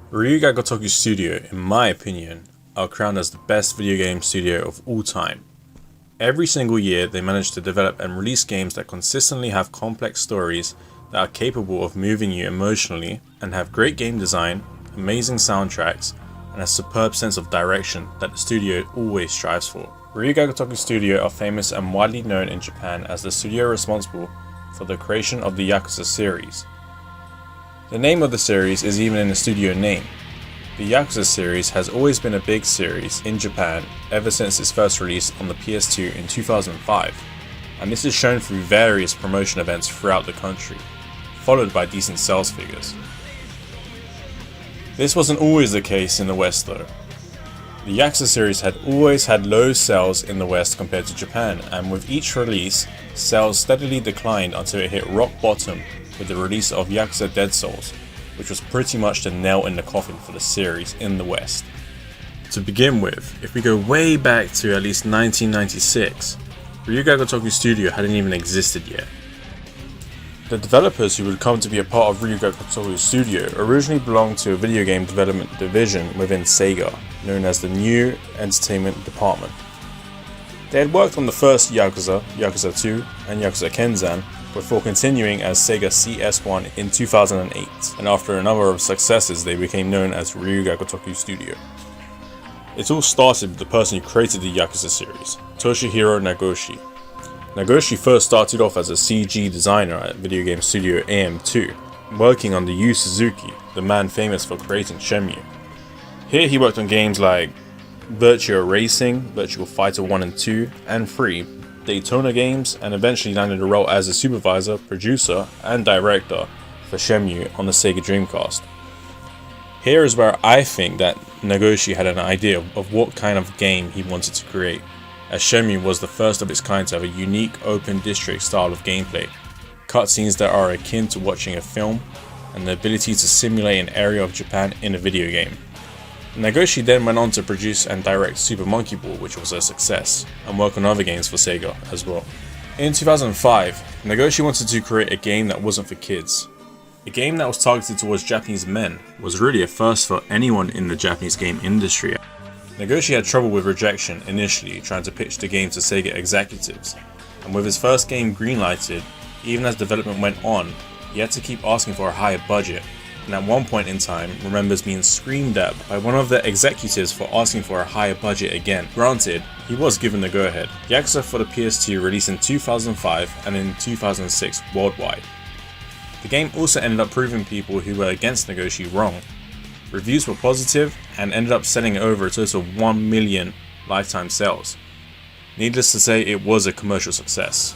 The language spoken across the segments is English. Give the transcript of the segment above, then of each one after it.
Ryu Ga Gotoku Studio, in my opinion, are crowned as the best video game studio of all time. Every single year, they manage to develop and release games that consistently have complex stories that are capable of moving you emotionally and have great game design, amazing soundtracks, and a superb sense of direction that the studio always strives for. Ryu Ga Gotoku Studio are famous and widely known in Japan as the studio responsible for the creation of the Yakuza series. The name of the series is even in the studio name. The Yakuza series has always been a big series in Japan ever since its first release on the PS2 in 2005, and this is shown through various promotion events throughout the country, followed by decent sales figures. This wasn't always the case in the West though. The Yakuza series had always had low sales in the West compared to Japan, and with each release, sales steadily declined until it hit rock bottom with the release of Yakuza Dead Souls, which was pretty much the nail in the coffin for the series in the West. To begin with, if we go way back to at least 1996, Ryu Ga Gotoku Studio hadn't even existed yet. The developers who would come to be a part of Ryu Ga Gotoku Studio originally belonged to a video game development division within Sega, known as the New Entertainment Department. They had worked on the first Yakuza, Yakuza 2, and Yakuza Kenzan, before continuing as Sega CS1 in 2008, and after a number of successes they became known as Ryu Ga Gotoku Studio. It all started with the person who created the Yakuza series, Toshihiro Nagoshi. Nagoshi first started off as a CG designer at video game studio AM2, working under Yu Suzuki, the man famous for creating Shenmue. Here he worked on games like Virtua Racing, Virtua Fighter 1 and 2, and 3, Daytona games, and eventually landed a role as a supervisor, producer, and director for Shenmue on the Sega Dreamcast. Here is where I think that Nagoshi had an idea of what kind of game he wanted to create, as Shenmue was the first of its kind to have a unique open district style of gameplay, cutscenes that are akin to watching a film, and the ability to simulate an area of Japan in a video game. Nagoshi then went on to produce and direct Super Monkey Ball, which was a success, and work on other games for Sega as well. In 2005, Nagoshi wanted to create a game that wasn't for kids. A game that was targeted towards Japanese men was really a first for anyone in the Japanese game industry. Nagoshi had trouble with rejection initially trying to pitch the game to Sega executives, and with his first game greenlighted, even as development went on, he had to keep asking for a higher budget, and at one point in time remembers being screamed at by one of the executives for asking for a higher budget again. Granted, he was given the go-ahead. Yakuza for the PS2 released in 2005 and in 2006 worldwide. The game also ended up proving people who were against Nagoshi wrong. Reviews were positive and ended up selling over a total of 1 million lifetime sales. Needless to say, it was a commercial success.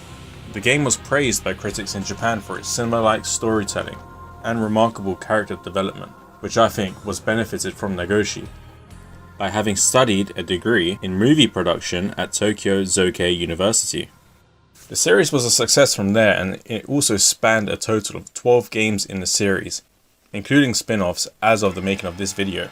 The game was praised by critics in Japan for its cinema-like storytelling and remarkable character development, which I think was benefited from Nagoshi by having studied a degree in movie production at Tokyo Zokei University. The series was a success from there, and it also spanned a total of 12 games in the series, including spin-offs as of the making of this video.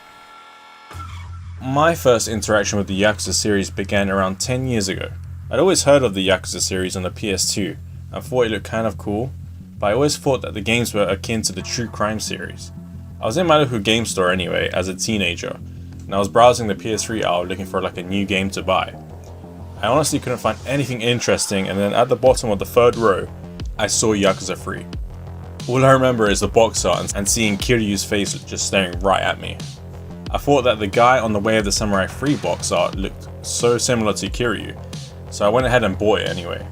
My first interaction with the Yakuza series began around 10 years ago. I'd always heard of the Yakuza series on the PS2 and thought it looked kind of cool, but I always thought that the games were akin to the True Crime series. I was in my local game store anyway as a teenager, and I was browsing the PS3 aisle looking for like a new game to buy. I honestly couldn't find anything interesting, and then at the bottom of the third row, I saw Yakuza 3. All I remember is the box art and seeing Kiryu's face just staring right at me. I thought that the guy on the Way of the Samurai 3 box art looked so similar to Kiryu, so I went ahead and bought it anyway.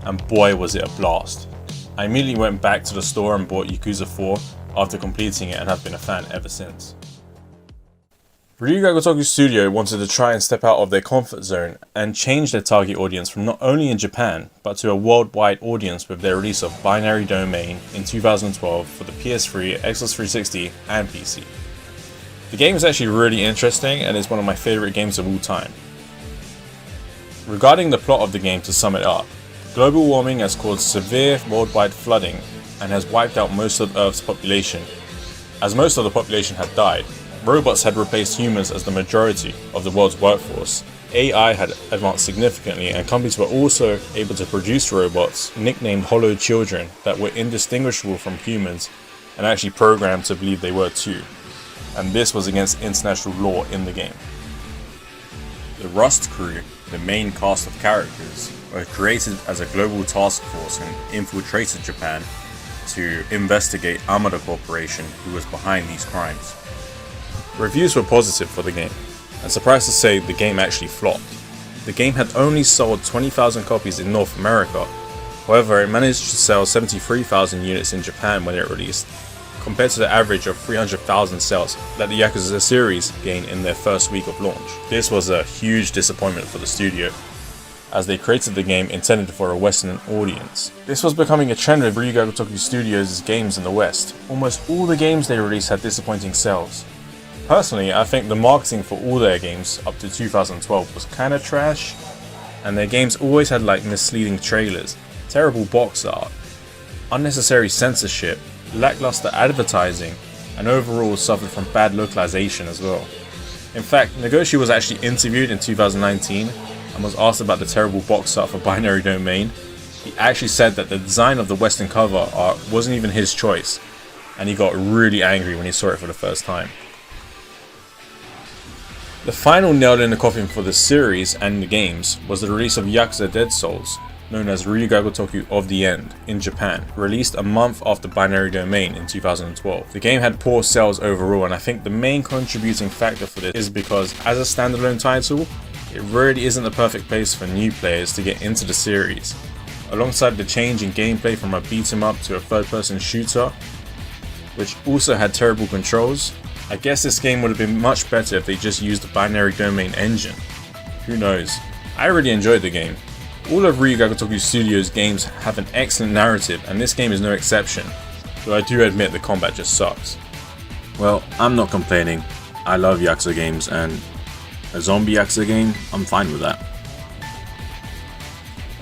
And boy was it a blast. I immediately went back to the store and bought Yakuza 4 after completing it and have been a fan ever since. Ryu Ga Gotoku Studio wanted to try and step out of their comfort zone and change their target audience from not only in Japan, but to a worldwide audience with their release of Binary Domain in 2012 for the PS3, Xbox 360 and PC. The game is actually really interesting and is one of my favourite games of all time. Regarding the plot of the game, to sum it up, global warming has caused severe worldwide flooding and has wiped out most of Earth's population. As most of the population had died, robots had replaced humans as the majority of the world's workforce. AI had advanced significantly, and companies were also able to produce robots nicknamed Hollow Children that were indistinguishable from humans and actually programmed to believe they were too. and this was against international law in the game. The Rust crew, the main cast of characters, were created as a global task force and infiltrated Japan to investigate Amada Corporation, who was behind these crimes. Reviews were positive for the game, and surprised to say the game actually flopped. The game had only sold 20,000 copies in North America, however it managed to sell 73,000 units in Japan when it released, compared to the average of 300,000 sales that the Yakuza series gained in their first week of launch. This was a huge disappointment for the studio, as they created the game intended for a Western audience. This was becoming a trend with Ryu Ga Gotoku Studio's games in the West. Almost all the games they released had disappointing sales. Personally, I think the marketing for all their games up to 2012 was kinda trash, and their games always had like misleading trailers, terrible box art, unnecessary censorship, lackluster advertising, and overall suffered from bad localization as well. In fact, Nagoshi was actually interviewed in 2019 and was asked about the terrible box art for Binary Domain. He actually said that the design of the Western cover art wasn't even his choice, and he got really angry when he saw it for the first time. The final nail in the coffin for the series and the games was the release of Yakuza Dead Souls, known as Ryu Ga Gotoku of the End, in Japan, released a month after Binary Domain in 2012. The game had poor sales overall, and I think the main contributing factor for this is because, as a standalone title, it really isn't the perfect place for new players to get into the series. Alongside the change in gameplay from a beat 'em up to a third-person shooter, which also had terrible controls, I guess this game would have been much better if they just used the Binary Domain engine. Who knows? I really enjoyed the game. All of Ryu Ga Gotoku Studio's games have an excellent narrative, and this game is no exception, though I do admit the combat just sucks. Well, I'm not complaining. I love Yakuza games, and a zombie Yakuza game, I'm fine with that.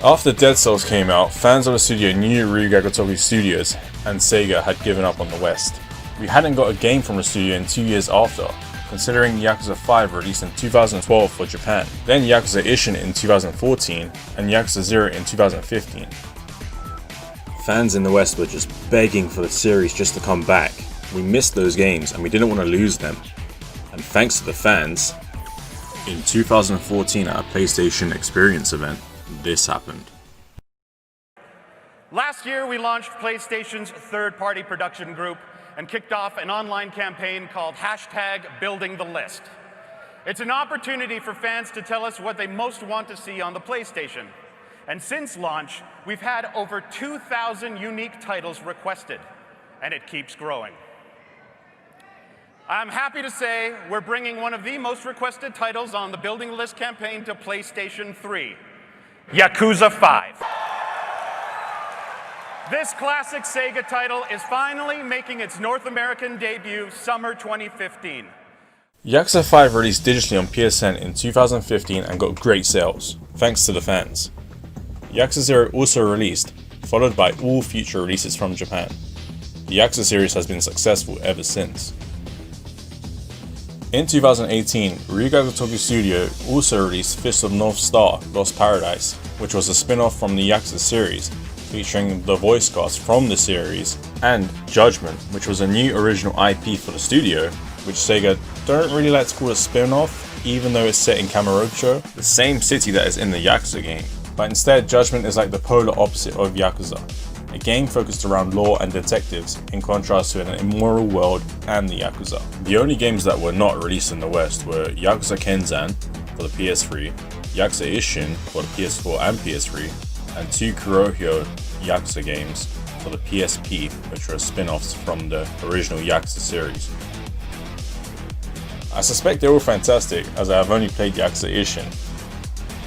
After Dead Souls came out, fans of the studio knew Ryu Ga Gotoku Studios and Sega had given up on the West. We hadn't got a game from the studio in 2 years after, considering Yakuza 5 released in 2012 for Japan, then Yakuza Ishin in 2014, and Yakuza 0 in 2015. Fans in the West were just begging for the series just to come back. We missed those games and we didn't want to lose them. And thanks to the fans, in 2014 at a PlayStation Experience event, this happened. Last year we launched PlayStation's third-party production group and kicked off an online campaign called #BuildingTheList. It's an opportunity for fans to tell us what they most want to see on the PlayStation. And since launch, we've had over 2,000 unique titles requested, and it keeps growing. I'm happy to say we're bringing one of the most requested titles on the Building the List campaign to PlayStation 3, Yakuza 5. This classic Sega title is finally making its North American debut summer 2015. Yakuza 5 released digitally on PSN in 2015 and got great sales, thanks to the fans. Yakuza 0 also released, followed by all future releases from Japan. The Yakuza series has been successful ever since. In 2018, Ryu Ga Gotoku Studio also released Fist of North Star Lost Paradise, which was a spin-off from the Yakuza series, featuring the voice cast from the series, and Judgment, which was a new original IP for the studio, which Sega don't really like to call a spin-off, even though it's set in Kamurocho, the same city that is in the Yakuza game. But instead, Judgment is like the polar opposite of Yakuza, a game focused around law and detectives, in contrast to an immoral world and the Yakuza. The only games that were not released in the West were Yakuza Kenzan for the PS3, Yakuza Ishin for the PS4 and PS3, and 2 Kurohyou Yakuza games for the PSP, which were spin-offs from the original Yakuza series. I suspect they're all fantastic, as I have only played Yakuza Ishin,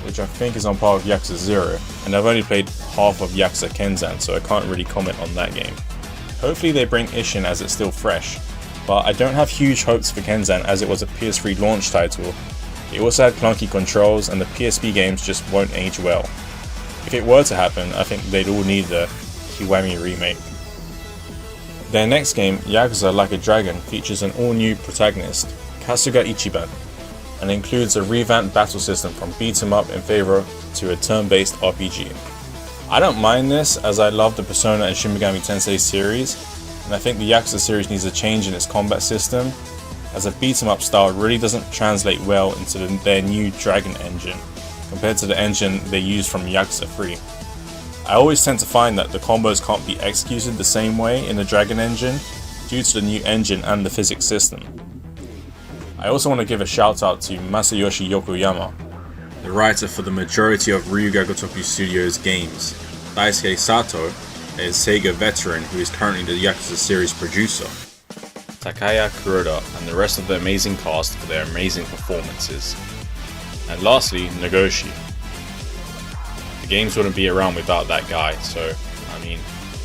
which I think is on par with Yakuza 0, and I've only played half of Yakuza Kenzan, so I can't really comment on that game. Hopefully they bring Ishin as it's still fresh, but I don't have huge hopes for Kenzan as it was a PS3 launch title. It also had clunky controls, and the PSP games just won't age well. If it were to happen, I think they'd all need the Kiwami remake. Their next game, Yakuza Like a Dragon, features an all-new protagonist, Kasuga Ichiban, and includes a revamped battle system from beat 'em up in favor to a turn-based RPG. I don't mind this, as I love the Persona and Shin Megami Tensei series, and I think the Yakuza series needs a change in its combat system, as a beat 'em up style really doesn't translate well into their new Dragon engine, compared to the engine they used from Yakuza 3. I always tend to find that the combos can't be executed the same way in the Dragon engine due to the new engine and the physics system. I also want to give a shout out to Masayoshi Yokoyama, the writer for the majority of Ryu Ga Gotoku Studio's games, Daisuke Sato, a Sega veteran who is currently the Yakuza series producer, Takaya Kuroda, and the rest of the amazing cast for their amazing performances. And lastly, Nagoshi. The games wouldn't be around without that guy, so I mean,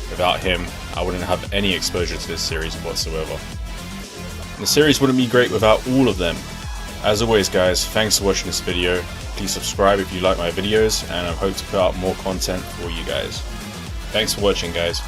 without him, I wouldn't have any exposure to this series whatsoever. The series wouldn't be great without all of them. As always guys, thanks for watching this video. Please subscribe if you like my videos, and I hope to put out more content for you guys. Thanks for watching guys.